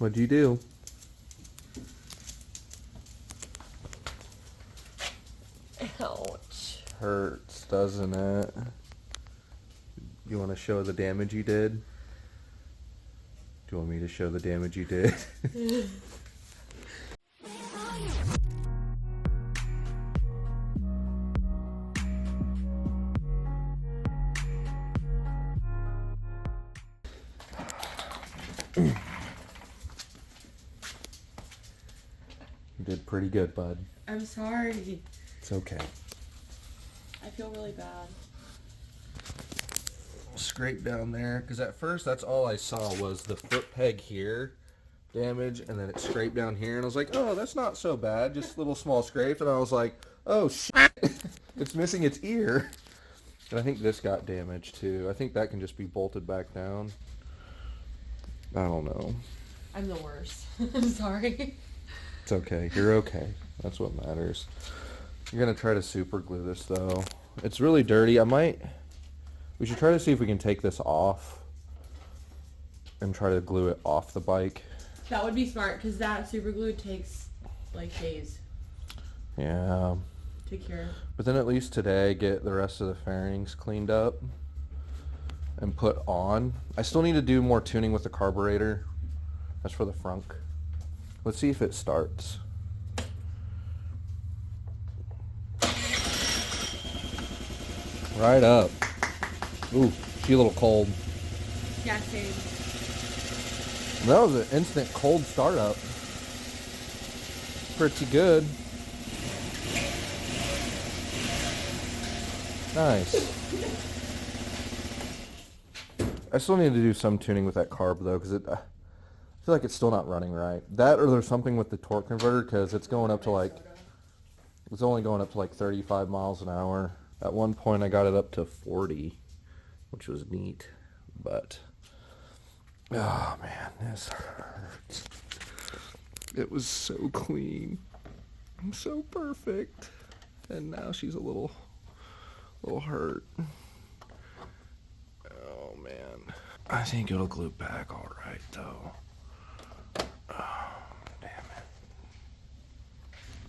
What'd you do? Ouch. Hurts, doesn't it? You want to show the damage you did? Do you want me to show the damage you did? You did pretty good, bud. I'm sorry. It's okay. I feel really bad. Scrape down there, because at first that's all I saw was the foot peg here damage, and then it scraped down here, and I was like, oh, that's not so bad, just little small scrapes, and I was like, oh shit, it's missing its ear. And I think this got damaged too. I think that can just be bolted back down. I don't know. I'm the worst. I'm sorry. It's okay. You're okay. That's what matters. You're gonna try to super glue this though. It's really dirty. We should try to see if we can take this off and try to glue it off the bike. That would be smart, because that super glue takes like days Yeah. to cure. But then at least today, get the rest of the fairings cleaned up and put on. I still need to do more tuning with the carburetor. That's for the frunk. Let's see if it starts. Right up. Ooh, she's a little cold. Yeah, same. That was an instant cold startup. Pretty good. Nice. I still need to do some tuning with that carb though, because I feel like it's still not running right. That, or there's something with the torque converter, because it's going up to like, it's only going up to like 35 miles an hour. At one point I got it up to 40, which was neat, but oh man, this hurts. It was so clean, so perfect, and now she's a little hurt. Oh man, I think it'll glue back all right though. Oh damn it.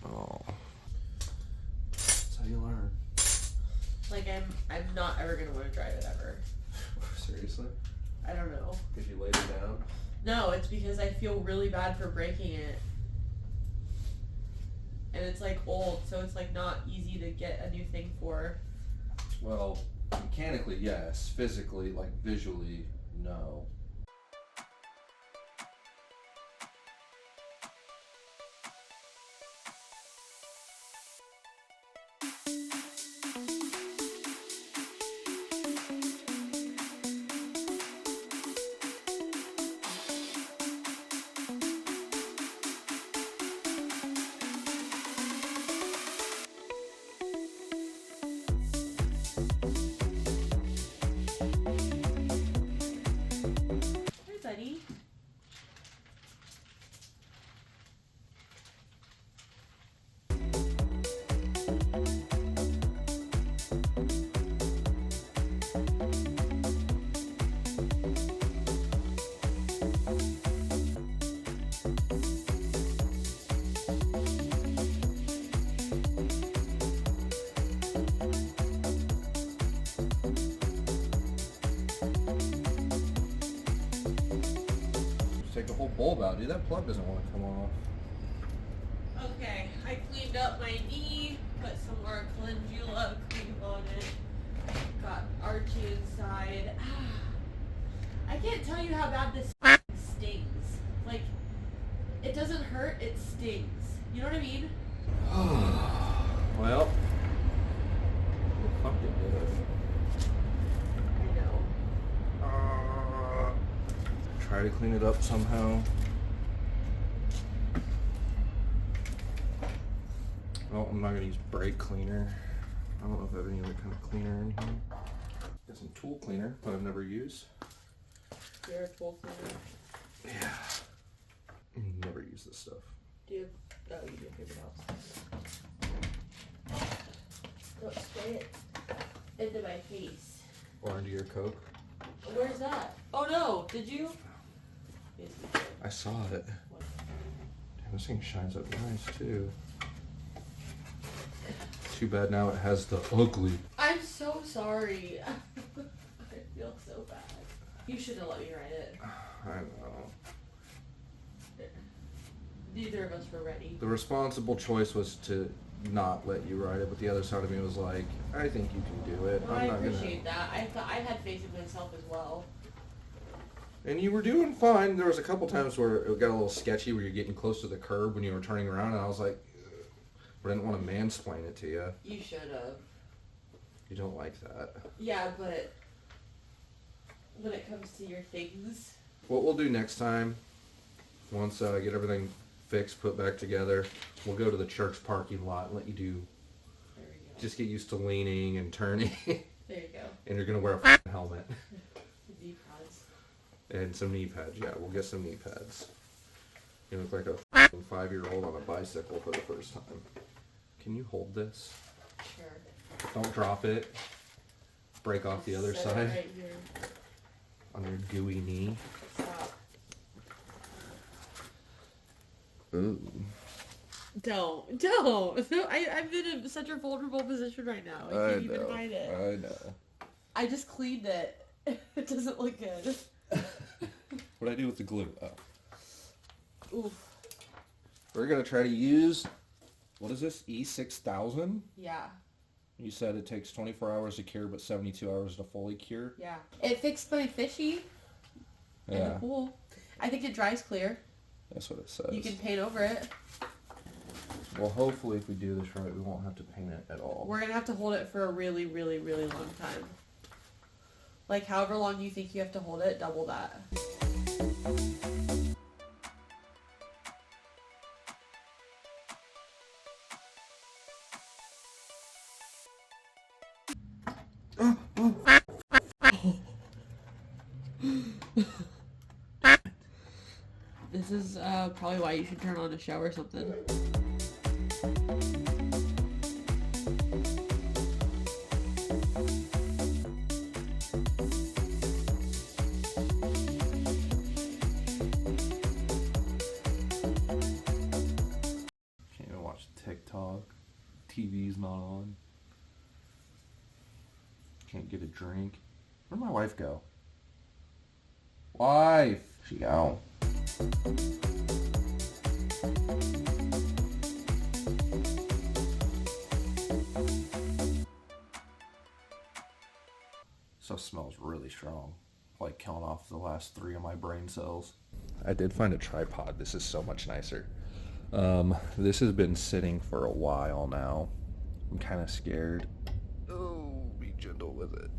Oh, that's how you learn. Like, I'm not ever gonna want to drive it ever. Seriously? I don't know. Because you laid it down? No, it's because I feel really bad for breaking it. And it's like old, so it's like not easy to get a new thing for. Well, mechanically, yes. Physically, like visually, no. Hi, buddy. Take the whole bulb out, dude. That plug doesn't want to come off. Okay, I cleaned up my knee, put some more calendula cream on it, got Archie inside. I can't tell you how bad this stings. Like, it doesn't hurt, it stings. You know what I mean? Well, you fucking did it. I know. Try to clean it up somehow. Well, I'm not going to use brake cleaner. I don't know if I have any other kind of cleaner in here. Got some tool cleaner, but I've never used. You're a tool cleaner. Yeah. Never use this stuff. Do you? Oh, you do paper towels. Don't spray it into my face. Or into your Coke. Where's that? Oh no! Did you? Yes, you did. I saw it. Damn, this thing shines up nice too. Too bad now it has the ugly. I'm so sorry. I feel so bad. You should have let me write it. I know. Neither of us were ready. The responsible choice was to not let you write it, but the other side of me was like, I think you can do it. Well, I'm I not appreciate that. I thought I had faith in myself as well. And you were doing fine. There was a couple times where it got a little sketchy, where you're getting close to the curb when you were turning around, and I was like, but I didn't want to mansplain it to you. You should have. You don't like that. Yeah, but when it comes to your things. What we'll do next time, once I get everything fixed, put back together, we'll go to the church parking lot and let you do. There you go. Just get used to leaning and turning. There you go. And you're gonna wear a helmet Knee pads. and some knee pads. Yeah, we'll get some knee pads. You look like a 5-year-old on a bicycle for the first time. Can you hold this? Sure. Don't drop it. Break off the other Set it side right here. on your gooey knee. Stop. Ooh. Don't. I'm in such a vulnerable position right now. I can't even hide it. I know. I just cleaned it. It doesn't look good. What I do with the glue? Oh. Oof. We're gonna try to use, what is this, E6000? Yeah. You said it takes 24 hours to cure, but 72 hours to fully cure. Yeah. It fixed my fishy in the pool. I think it dries clear. That's what it says. You can paint over it. Well, hopefully if we do this right, we won't have to paint it at all. We're gonna have to hold it for a really, really, really long time. Like however long you think you have to hold it, double that. This is probably why you should turn on a show or something. Can't even watch TikTok. TV's not on. Can't get a drink. Where'd my wife go? Wife! She gone. Stuff smells really strong. Like killing off the last 3 of my brain cells. I did find a tripod. This is so much nicer. This has been sitting for a while now. I'm kind of scared. Oh, be gentle with it.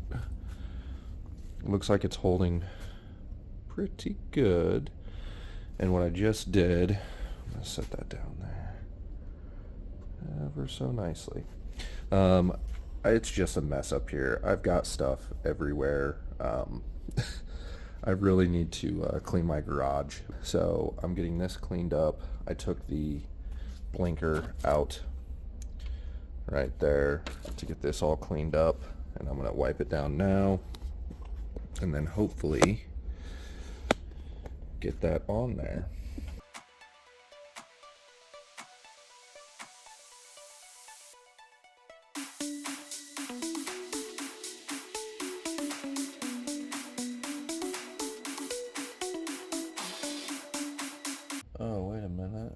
It looks like it's holding pretty good. And what I just did, I'm going to set that down there ever so nicely. It's just a mess up here. I've got stuff everywhere. I really need to clean my garage. So I'm getting this cleaned up. I took the blinker out right there to get this all cleaned up. And I'm going to wipe it down now. And then hopefully get that on there. Oh, wait a minute.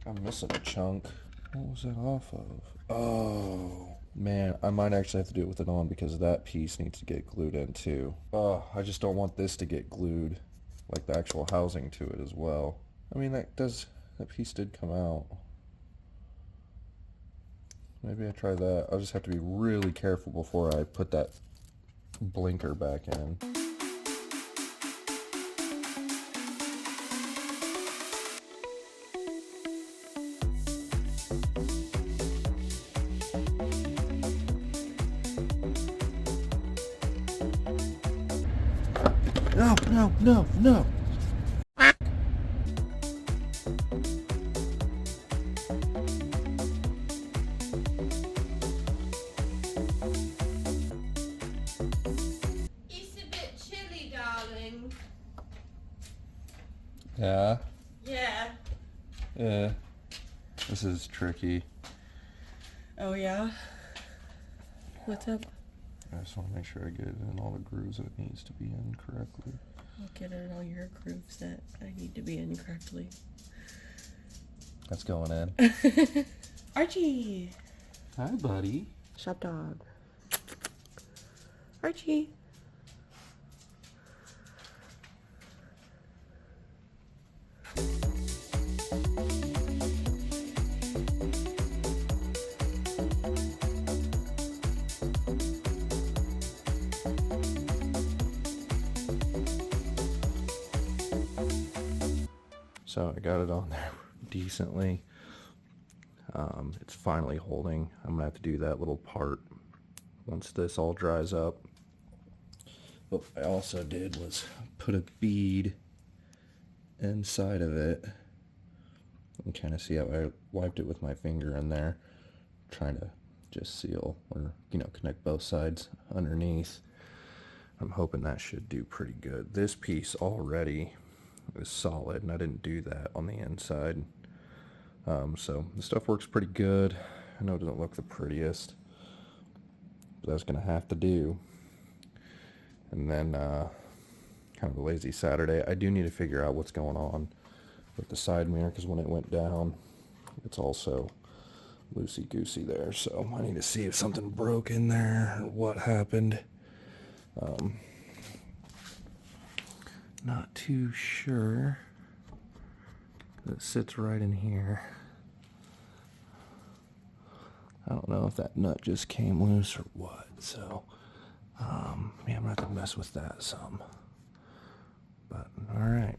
I'm missing a chunk. What was that off of? Oh, man, I might actually have to do it with it on because that piece needs to get glued in too. Oh, I just don't want this to get glued, like the actual housing to it as well. I mean, that piece did come out. Maybe I try that. I'll just have to be really careful before I put that blinker back in. No. It's a bit chilly, darling. Yeah? Yeah. Yeah. This is tricky. Oh, yeah? What's up? I just want to make sure I get it in all the grooves that it needs to be in correctly. I'll get it in all your grooves that I need to be in correctly. That's going in. Archie! Hi, buddy. Shop dog. Archie! So I got it on there decently. It's finally holding. I'm gonna have to do that little part once this all dries up. What I also did was put a bead inside of it and kind of see how I wiped it with my finger in there, trying to just seal or, you know, connect both sides underneath. I'm hoping that should do pretty good. This piece already is solid, and I didn't do that on the inside. So the stuff works pretty good. I know it doesn't look the prettiest, but that's gonna have to do. And then kind of a lazy Saturday, I do need to figure out what's going on with the side mirror, because when it went down, it's also loosey-goosey there. So I need to see if something broke in there or what happened. Not too sure. It sits right in here. I don't know if that nut just came loose or what, so yeah, I'm gonna have to mess with that some. But alright,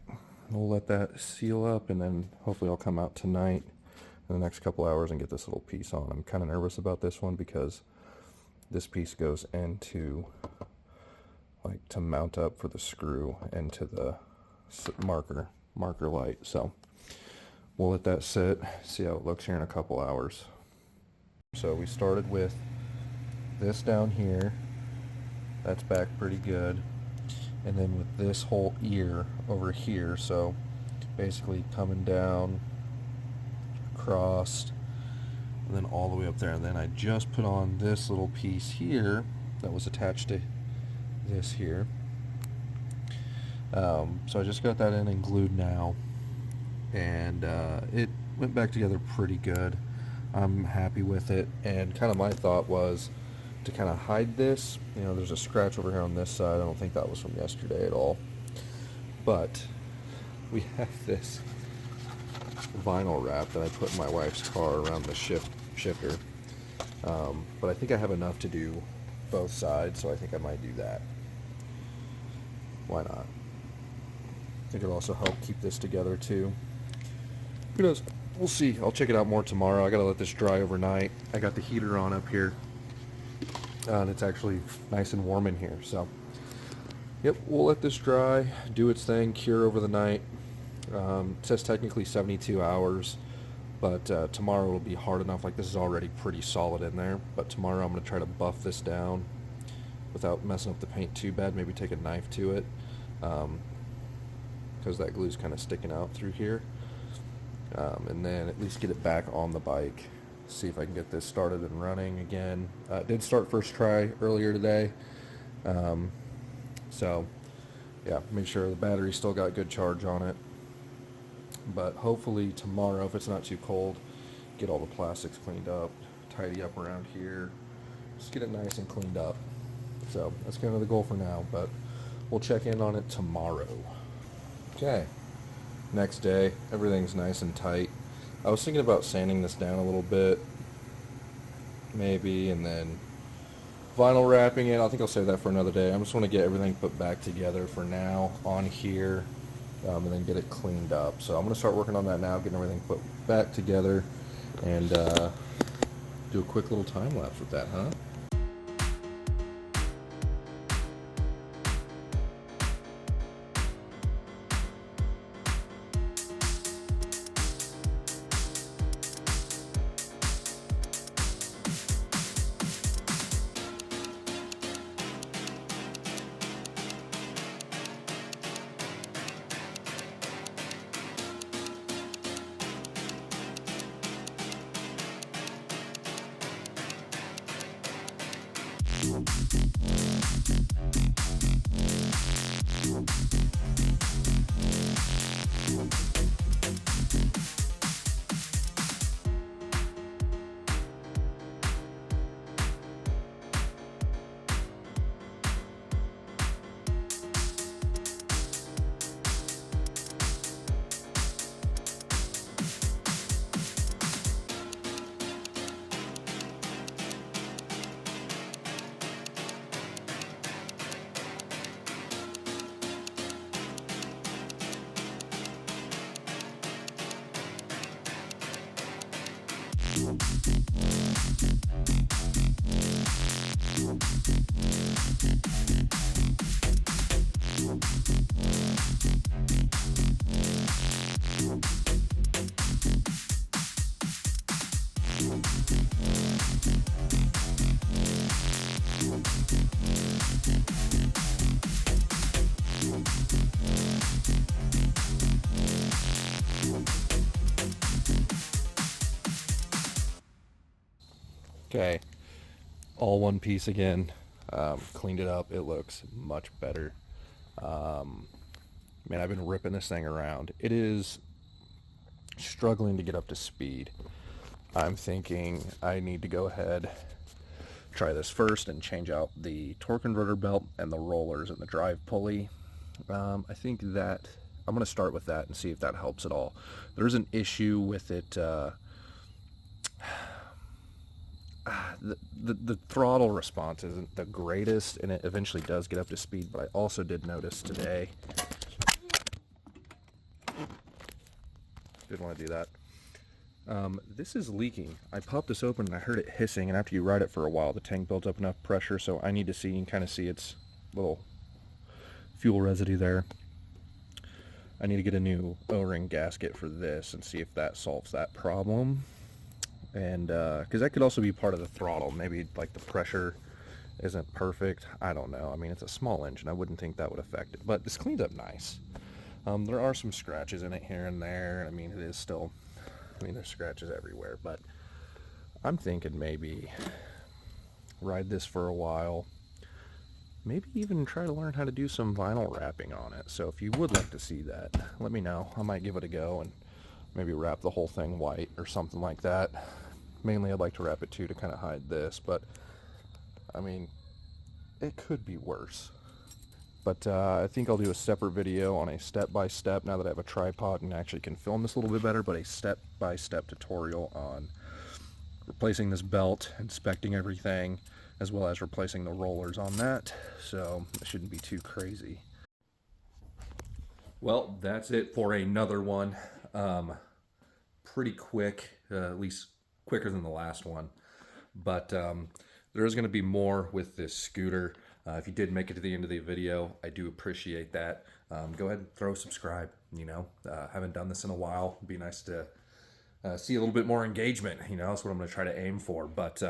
we'll let that seal up, and then hopefully I'll come out tonight in the next couple hours and get this little piece on. I'm kind of nervous about this one because this piece goes into, like, to mount up for the screw and to the marker light. So we'll let that sit, see how it looks here in a couple hours. So we started with this down here. That's back pretty good. And then with this whole ear over here, so basically coming down, across, and then all the way up there. And then I just put on this little piece here that was attached to this here. So I just got that in and glued now, and it went back together pretty good. I'm happy with it, and kind of my thought was to kind of hide this. You know, there's a scratch over here on this side. I don't think that was from yesterday at all, but we have this vinyl wrap that I put in my wife's car around the shifter, but I think I have enough to do both sides, so I think I might do that. Why not? I think it'll also help keep this together too. Who knows? We'll see. I'll check it out more tomorrow. I gotta let this dry overnight. I got the heater on up here, and it's actually nice and warm in here. So, yep, we'll let this dry, do its thing, cure over the night. It says technically 72 hours, but tomorrow it'll be hard enough. Like, this is already pretty solid in there, but tomorrow I'm gonna try to buff this down without messing up the paint too bad. Maybe take a knife to it, because that glue's kind of sticking out through here. And then at least get it back on the bike. See if I can get this started and running again. It did start first try earlier today. So yeah, make sure the battery still got good charge on it. But hopefully tomorrow, if it's not too cold, get all the plastics cleaned up, tidy up around here, just get it nice and cleaned up. So that's kind of the goal for now, but we'll check in on it tomorrow. Okay. Next day, everything's nice and tight. I was thinking about sanding this down a little bit, maybe, and then vinyl wrapping it. I think I'll save that for another day. I just want to get everything put back together for now on here, and then get it cleaned up. So I'm going to start working on that now, getting everything put back together, and do a quick little time lapse with that, huh? Okay, all one piece again. Cleaned it up. It looks much better. Man, I've been ripping this thing around. It is struggling to get up to speed. I'm thinking I need to go ahead, try this first, and change out the torque converter belt and the rollers and the drive pulley. I think that I'm going to start with that and see if that helps at all. There's an issue with it. The throttle response isn't the greatest, and it eventually does get up to speed, but I also did notice today, didn't want to do that, this is leaking. I popped this open and I heard it hissing, and after you ride it for a while, the tank builds up enough pressure, so I need to see and kind of see its little fuel residue there. I need to get a new O-ring gasket for this and see if that solves that problem. And because that could also be part of the throttle. Maybe like the pressure isn't perfect. I don't know. I mean, it's a small engine. I wouldn't think that would affect it, but this cleaned up nice. There are some scratches in it here and there. I mean, it is still, I mean, there's scratches everywhere, but I'm thinking maybe ride this for a while. Maybe even try to learn how to do some vinyl wrapping on it. So if you would like to see that, let me know. I might give it a go and maybe wrap the whole thing white or something like that. Mainly I'd like to wrap it too to kind of hide this, but I mean, it could be worse. But I think I'll do a separate video on a step-by-step, now that I have a tripod and actually can film this a little bit better, but a step-by-step tutorial on replacing this belt, inspecting everything, as well as replacing the rollers on that, so it shouldn't be too crazy. Well, that's it for another one. Pretty quick, at least quicker than the last one. But there is going to be more with this scooter. If you did make it to the end of the video, I do appreciate that. Go ahead and throw a subscribe. You know, haven't done this in a while. It'd be nice to see a little bit more engagement. You know, that's what I'm going to try to aim for. But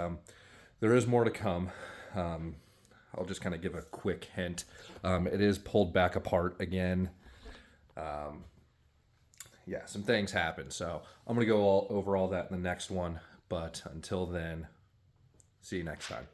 there is more to come. I'll just kind of give a quick hint. It is pulled back apart again. Yeah, some things happen. So I'm going to go over all that in the next one. But until then, see you next time.